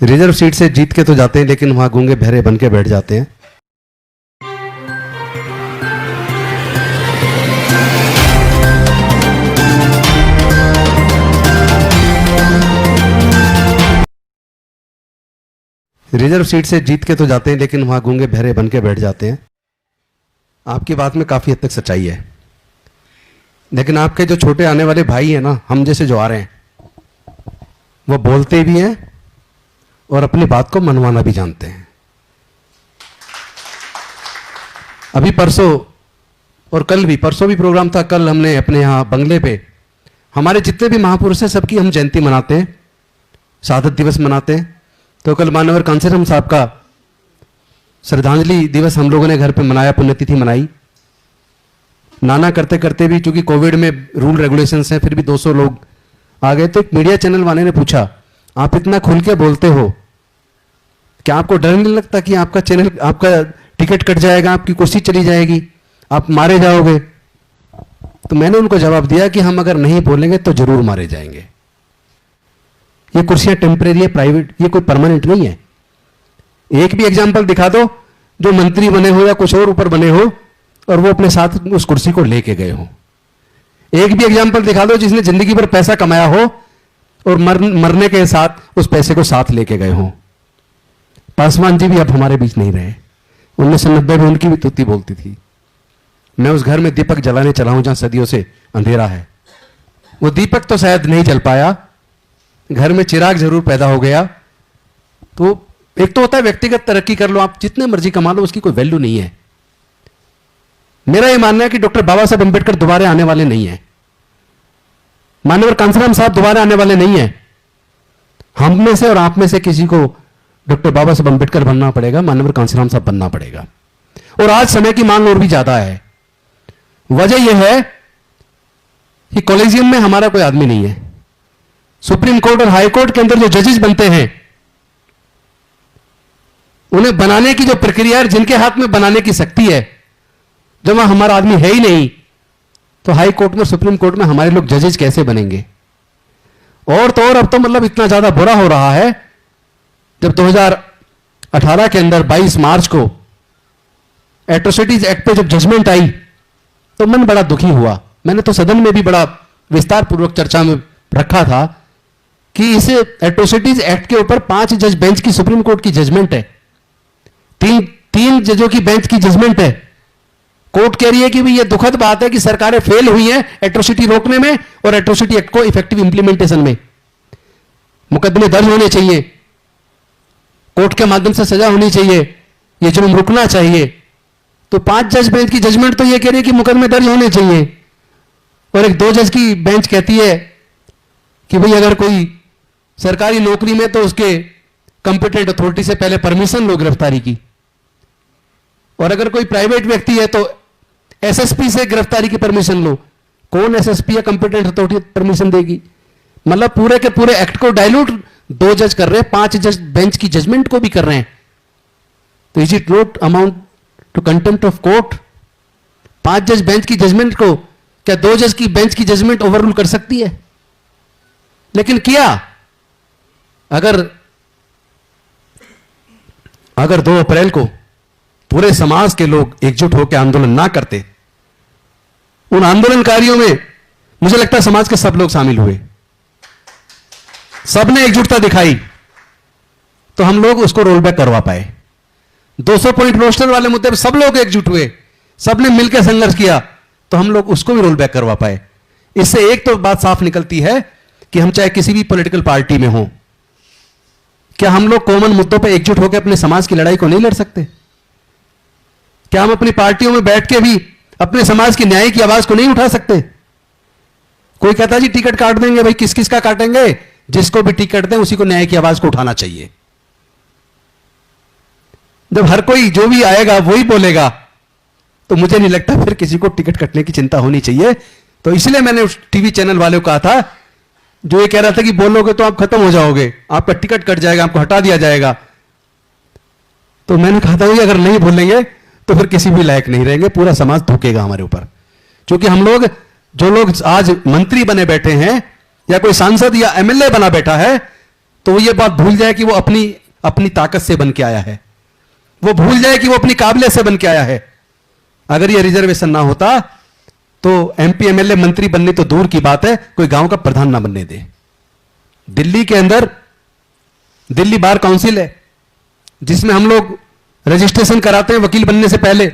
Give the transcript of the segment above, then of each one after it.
Reserve seat से जीत के तो जाते हैं, लेकिन वहां गूंगे बहरे बन के बैठ जाते हैं। रिजर्व सीट से जीत के तो जाते हैं, लेकिन वहां गूंगे बहरे बन के बैठ जाते हैं। आपकी बात में काफी हद तक सच्चाई है, लेकिन आपके जो छोटे आने वाले भाई हैं ना, हम जैसे जो आ रहे हैं, वो बोलते भी हैं और अपनी बात को मनवाना भी जानते हैं। अभी परसों और कल भी, परसों भी प्रोग्राम था, कल हमने अपने यहाँ बंगले पे हमारे जितने भी महापुरुष हैं सबकी हम जयंती मनाते हैं, शहादत दिवस मनाते हैं। तो कल मानवर कांसीराम साहब का श्रद्धांजलि दिवस हम लोगों ने घर पे मनाया, पुण्यतिथि मनाई। नाना करते करते भी, चूंकि कोविड में रूल रेगुलेशंस हैं, फिर भी 200 लोग आ गए। तो एक मीडिया चैनल वाले ने पूछा, आप इतना खुल के बोलते हो, क्या आपको डर नहीं लगता कि आपका चैनल, आपका टिकट कट जाएगा, आपकी कुर्सी चली जाएगी, आप मारे जाओगे? तो मैंने उनको जवाब दिया कि हम अगर नहीं बोलेंगे तो जरूर मारे जाएंगे। ये कुर्सियां टेम्परेरी है, प्राइवेट, ये कोई परमानेंट नहीं है। एक भी एग्जाम्पल दिखा दो जो मंत्री बने हो या कुछ और ऊपर बने हो और वो अपने साथ उस कुर्सी को लेके गए हो। एक भी एग्जाम्पल दिखा दो जिसने जिंदगी भर पैसा कमाया हो और मरने के साथ उस पैसे को साथ लेके गए हो। पासवान जी भी अब हमारे बीच नहीं रहे। 1990 में उनकी भी तुत्ती बोलती थी। मैं उस घर में दीपक जलाने चला हूं जहां सदियों से अंधेरा है। वो दीपक तो शायद नहीं जल पाया, घर में चिराग जरूर पैदा हो गया। तो एक तो होता है व्यक्तिगत तरक्की कर लो, आप जितने मर्जी कमा लो, उसकी कोई वैल्यू नहीं है। मेरा यह मानना है कि डॉक्टर बाबा साहब अंबेडकर दोबारा आने वाले नहीं है, मानवर कांसीराम साहब दोबारा आने वाले नहीं है। हम में से और आप में से किसी को डॉक्टर बाबा साहब अंबेडकर बनना पड़ेगा, मानवर कांसीराम साहब बनना पड़ेगा। और आज समय की मांग और भी ज्यादा है। वजह यह है कि कॉलेजियम में हमारा कोई आदमी नहीं है। सुप्रीम कोर्ट और हाई कोर्ट के अंदर जो जजेस बनते हैं, उन्हें बनाने की जो प्रक्रिया है, जिनके हाथ में बनाने की शक्ति है, जब वहां हमारा आदमी है ही नहीं, तो हाई कोर्ट में, सुप्रीम कोर्ट में हमारे लोग जजेस कैसे बनेंगे? और तो और अब तो मतलब इतना ज्यादा बुरा हो रहा है, जब 2018 के अंदर 22 मार्च को एट्रोसिटीज एक्ट पे जब जजमेंट आई, तो मन बड़ा दुखी हुआ। मैंने तो सदन में भी बड़ा विस्तार पूर्वक चर्चा में रखा था कि इस एट्रोसिटीज एक्ट के ऊपर 5 जज बेंच की सुप्रीम कोर्ट की जजमेंट है, तीन जजों की बेंच की जजमेंट है। कोर्ट कह रही है कि भी ये दुखद बात है कि सरकारें फेल हुई हैं एट्रोसिटी रोकने में और एट्रोसिटी एक्ट को इफेक्टिव इंप्लीमेंटेशन में। मुकदमे दर्ज होने चाहिए, कोर्ट के माध्यम से सजा होनी चाहिए, ये जुर्म रुकना चाहिए। तो 5 जज बेंच की जजमेंट तो ये कह रही है कि मुकदमे दर्ज होने चाहिए, और एक 2 जज की बेंच कहती है कि भाई अगर कोई सरकारी नौकरी में तो उसके कंपिटेंट अथॉरिटी से पहले परमिशन लो गिरफ्तारी की, और अगर कोई प्राइवेट व्यक्ति है तो एसएसपी से गिरफ्तारी की परमिशन लो। कौन एसएसपी या कंपिटेंट अथॉरिटी परमिशन देगी? मतलब पूरे के पूरे एक्ट को डायल्यूट 2 जज कर रहे हैं, 5 जज बेंच की जजमेंट को भी कर रहे हैं। तो is it not amount to contempt of court? 5 जज बेंच की जजमेंट को क्या 2 जज की बेंच की जजमेंट ओवररूल कर सकती है? लेकिन किया। अगर 2 अप्रैल को पूरे समाज के लोग एकजुट होकर आंदोलन ना करते, उन आंदोलनकारियों में मुझे लगता है समाज के सब लोग शामिल हुए, सबने एकजुटता दिखाई, तो हम लोग उसको रोल बैक करवा पाए। 200 पॉइंट रोस्टर वाले मुद्दे पर सब लोग एकजुट हुए, सबने मिलकर संघर्ष किया, तो हम लोग उसको भी रोल बैक करवा पाए। इससे एक तो बात साफ निकलती है कि हम चाहे किसी भी पॉलिटिकल पार्टी में हो, क्या हम लोग कॉमन मुद्दों पर एकजुट होकर अपने समाज की लड़ाई को नहीं लड़ सकते? क्या हम अपनी पार्टियों में बैठ के भी अपने समाज की न्याय की आवाज को नहीं उठा सकते? कोई कहता जी टिकट काट देंगे, भाई किस किस का काटेंगे? जिसको भी टिकट दें उसी को न्याय की आवाज को उठाना चाहिए। जब हर कोई जो भी आएगा वही बोलेगा, तो मुझे नहीं लगता फिर किसी को टिकट कटने की चिंता होनी चाहिए। तो इसलिए मैंने उस टीवी चैनल वाले को कहा था, जो ये कह रहा था कि बोलोगे तो आप खत्म हो जाओगे, आपका टिकट कट जाएगा, आपको हटा दिया जाएगा, तो मैंने कहा था कि अगर नहीं बोलेंगे तो फिर किसी भी लायक नहीं रहेंगे, पूरा समाज थूकेगा हमारे ऊपर। क्योंकि हम लोग, जो लोग आज मंत्री बने बैठे हैं या कोई सांसद या एमएलए बना बैठा है, तो वो ये बात भूल जाए कि वो अपनी अपनी ताकत से बन के आया है, वो भूल जाए कि वो अपनी काबिलियत से बन के आया है। अगर ये रिजर्वेशन ना होता तो एमपी एमएलए मंत्री बनने तो दूर की बात है, कोई गांव का प्रधान ना बनने दे। दिल्ली के अंदर दिल्ली बार काउंसिल है, जिसमें हम लोग रजिस्ट्रेशन कराते हैं वकील बनने से पहले,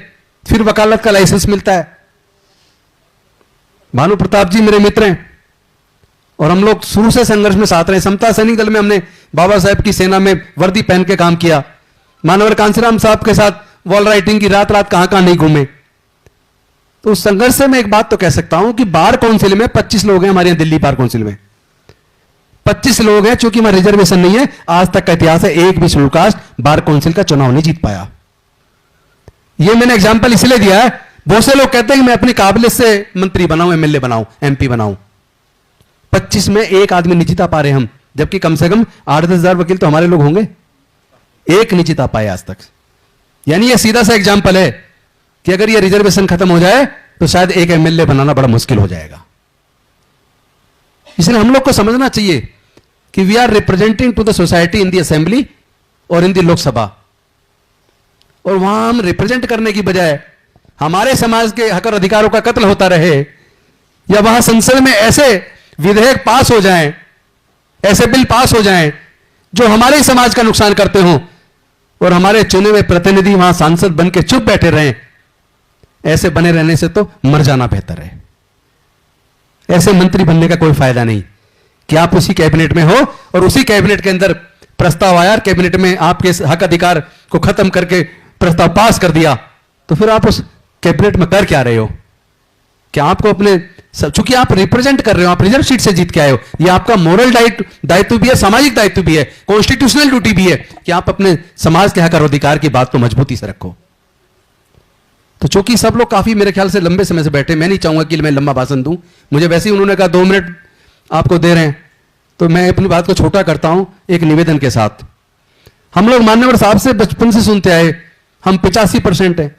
फिर वकालत का लाइसेंस मिलता है। भानु प्रताप जी मेरे मित्र हैं और हम लोग शुरू से संघर्ष में साथ रहे। समता सैनिक दल में हमने बाबा साहब की सेना में वर्दी पहन के काम किया। मानवर कांसीराम साहब के साथ वॉल राइटिंग की रात रात कहां कहां नहीं घूमे। तो उस संघर्ष से मैं एक बात तो कह सकता हूं कि बार काउंसिल में 25 लोग हैं, हमारे यहां दिल्ली बार काउंसिल में 25 लोग हैं। चूंकि हमारा रिजर्वेशन नहीं है, आज तक का इतिहास है, एक भी शेड्यूल कास्ट बार काउंसिल का चुनाव नहीं जीत पाया। यह मैंने एग्जाम्पल इसलिए दिया है, बहुत से लोग कहते हैं कि मैं अपनी काबिलियत से मंत्री बनाऊं, एमएलए बनाऊं, एमपी बनाऊं। 25 में एक आदमी नहीं जीता पा रहे हम, जबकि कम से कम 8-10 हजार वकील तो हमारे लोग होंगे, एक नहीं जीता पाए आज तक। यानी यह सीधा सा एग्जाम्पल है कि अगर यह रिजर्वेशन खत्म हो जाए तो शायद एक एमएलए बनाना बड़ा मुश्किल हो जाएगा। इसलिए हम लोग को समझना चाहिए कि we are representing to the society in the assembly और इन द लोकसभा, और वहां हम रिप्रेजेंट करने की बजाय हमारे समाज के हक और अधिकारों का कत्ल होता रहे, या वहां संसद में ऐसे विधेयक पास हो जाएं, ऐसे बिल पास हो जाएं जो हमारे समाज का नुकसान करते हों, और हमारे चुने हुए प्रतिनिधि वहां सांसद बन के चुप बैठे रहें। ऐसे बने रहने से तो मर जाना बेहतर है। ऐसे मंत्री बनने का कोई फायदा नहीं कि आप उसी कैबिनेट में हो और उसी कैबिनेट के अंदर प्रस्ताव आया, कैबिनेट में आपके हक अधिकार को खत्म करके प्रस्ताव पास कर दिया, तो फिर आप उस कैबिनेट में कर क्या रहे हो? क्या आपको अपने, चूंकि आप रिप्रेजेंट कर रहे हो, आप रिजर्व सीट से जीत के आए हो, यह आपका मोरल दायित्व भी है, सामाजिक दायित्व भी है, कॉन्स्टिट्यूशनल ड्यूटी भी है कि आप अपने समाज के हक और अधिकार की बात तो मजबूती से रखो। तो चूंकि सब लोग काफी मेरे ख्याल से लंबे समय से बैठे, मैं नहीं चाहूंगा कि मैं लंबा भाषण दूं। मुझे वैसे ही उन्होंने कहा 2 मिनट आपको दे रहे हैं, तो मैं अपनी बात को छोटा करता हूं एक निवेदन के साथ। हम लोग मान्यवर साहब से बचपन से सुनते आए, हम 85% हैं,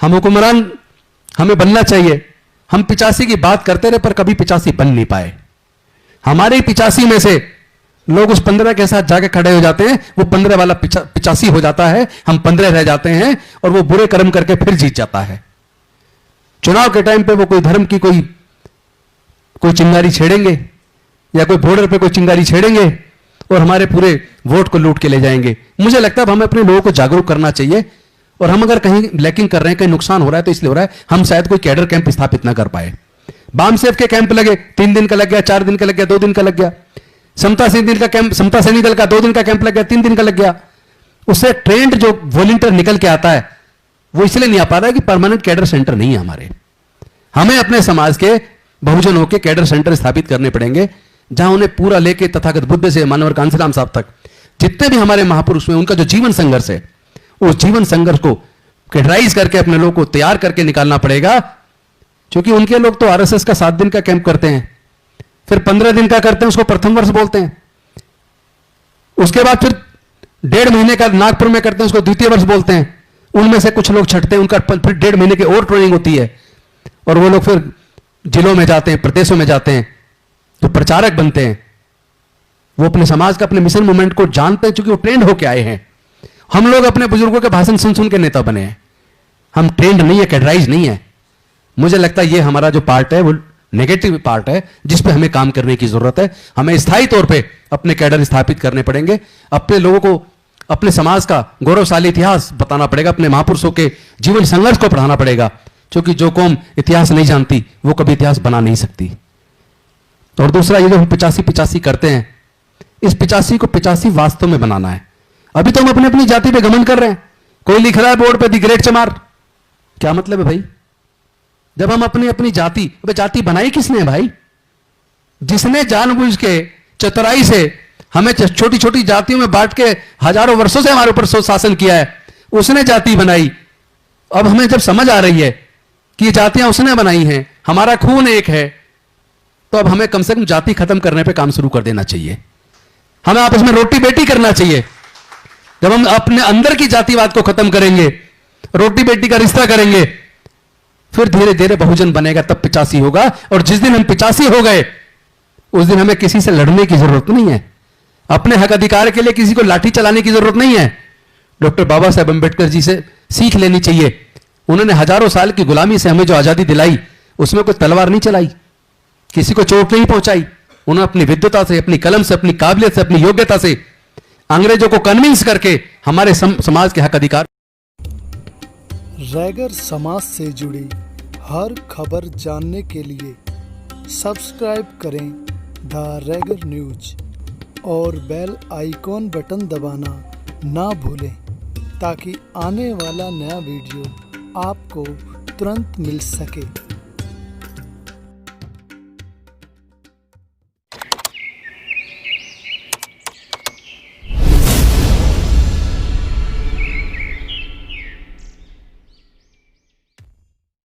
हम हुक्मरान हमें बनना चाहिए। हम 85 की बात करते रहे पर कभी 85 बन नहीं पाए। हमारे 85 में से लोग उस 15 के साथ जाके खड़े हो जाते हैं, वो 15 वाला 85 हो जाता है, हम 15 रह जाते हैं, और वो बुरे कर्म करके फिर जीत जाता है। चुनाव के टाइम पे वो कोई धर्म की कोई चिंगारी छेड़ेंगे, या कोई बॉर्डर पे कोई चिंगारी छेड़ेंगे और हमारे पूरे वोट को लूट के ले जाएंगे। मुझे लगता है हमें अपने लोगों को जागरूक करना चाहिए, और हम अगर कहीं लैकिंग कर रहे हैं, कहीं नुकसान हो रहा है, तो इसलिए हो रहा है हम शायद कोई कैडर कैंप स्थापित ना कर पाए। बामसेफ के कैंप लगे, 3 दिन का लग गया, 4 दिन का लग गया, 2 दिन का लग गया। समता सैनिक दल का 2 दिन का कैंप लग गया, 3 दिन का लग गया। उससे ट्रेंड जो वॉलंटियर निकल के आता है वो इसलिए नहीं आ पा रहा है कि परमानेंट कैडर सेंटर नहीं है हमारे। हमें अपने समाज के बहुजनों के कैडर सेंटर स्थापित करने पड़ेंगे, जहां उन्हें पूरा लेके तथागत बुद्ध से मानवर कांसीराम साहब तक जितने भी हमारे महापुरुष हुए, उनका जो जीवन संघर्ष है, उस जीवन संघर्ष को कैडराइज करके अपने लोगों को तैयार करके निकालना पड़ेगा। क्योंकि उनके लोग तो आरएसएस का 7 दिन का कैंप करते हैं, फिर 15 दिन का करते हैं, उसको प्रथम वर्ष बोलते हैं। उसके बाद फिर 1.5 महीने का नागपुर में करते हैं, उसको द्वितीय वर्ष बोलते हैं। उनमें से कुछ लोग छटते हैं, उनका फिर 1.5 महीने की और ट्रेनिंग होती है, और वो लोग फिर जिलों में जाते हैं, प्रदेशों में जाते हैं, जो प्रचारक बनते हैं। वो अपने समाज का, अपने मिशन मूवमेंट को जानते हैं, क्योंकि वो ट्रेंड होके आए हैं। हम लोग अपने बुजुर्गों के भाषण सुन सुन के नेता बने हैं, हम ट्रेंड नहीं है, कैडराइज नहीं है। मुझे लगता है ये हमारा जो पार्ट है वो नेगेटिव पार्ट है, जिस पे हमें काम करने की जरूरत है। हमें स्थायी तौर पे अपने कैडर स्थापित करने पड़ेंगे, अपने लोगों को अपने समाज का गौरवशाली इतिहास बताना पड़ेगा, अपने महापुरुषों के जीवन संघर्ष को पढ़ाना पड़ेगा। क्योंकि जो कौम इतिहास नहीं जानती वो कभी इतिहास बना नहीं सकती। और दूसरा, ये जो हम 85 करते हैं, इस 85 को 85 वास्तव में बनाना है। अभी तो हम अपनी अपनी जाति पे घमंड कर रहे हैं। कोई लिख रहा है बोर्ड पे दी ग्रेट चमार, क्या मतलब है भाई? जब हम अपनी अपनी जाति बनाई किसने है भाई? जिसने जानबूझ के चतुराई से हमें छोटी छोटी जातियों में बांट के हजारों वर्षों से हमारे ऊपर शासन किया है, उसने जाति बनाई। अब हमें जब समझ आ रही है कि ये जातियां उसने बनाई हैं, हमारा खून एक है, तो अब हमें कम से कम जाति खत्म करने पे काम शुरू कर देना चाहिए। हमें आपस में रोटी बेटी करना चाहिए। जब हम अपने अंदर की जातिवाद को खत्म करेंगे, रोटी बेटी का रिश्ता करेंगे, फिर धीरे धीरे बहुजन बनेगा, तब 85 होगा। और जिस दिन हम 85 हो गए, उस दिन हमें किसी से लड़ने की जरूरत नहीं है। अपने हक अधिकार के लिए किसी को लाठी चलाने की जरूरत नहीं है। डॉक्टर बाबा साहेब अम्बेडकर जी से सीख लेनी चाहिए। उन्होंने हजारों साल की गुलामी से हमें जो आजादी दिलाई, उसमें कोई तलवार नहीं चलाई, किसी को चोट नहीं पहुंचाई। उन्होंने अपनी विद्वता से, अपनी कलम से, अपनी काबिलियत से, अपनी योग्यता से अंग्रेजों को कन्विंस करके हमारे समाज के हक अधिकार। रैगर समाज से जुड़ी हर खबर जानने के लिए सब्सक्राइब करें द रैगर न्यूज और बेल आइकॉन बटन दबाना ना भूलें, ताकि आने वाला नया वीडियो आपको तुरंत मिल सके।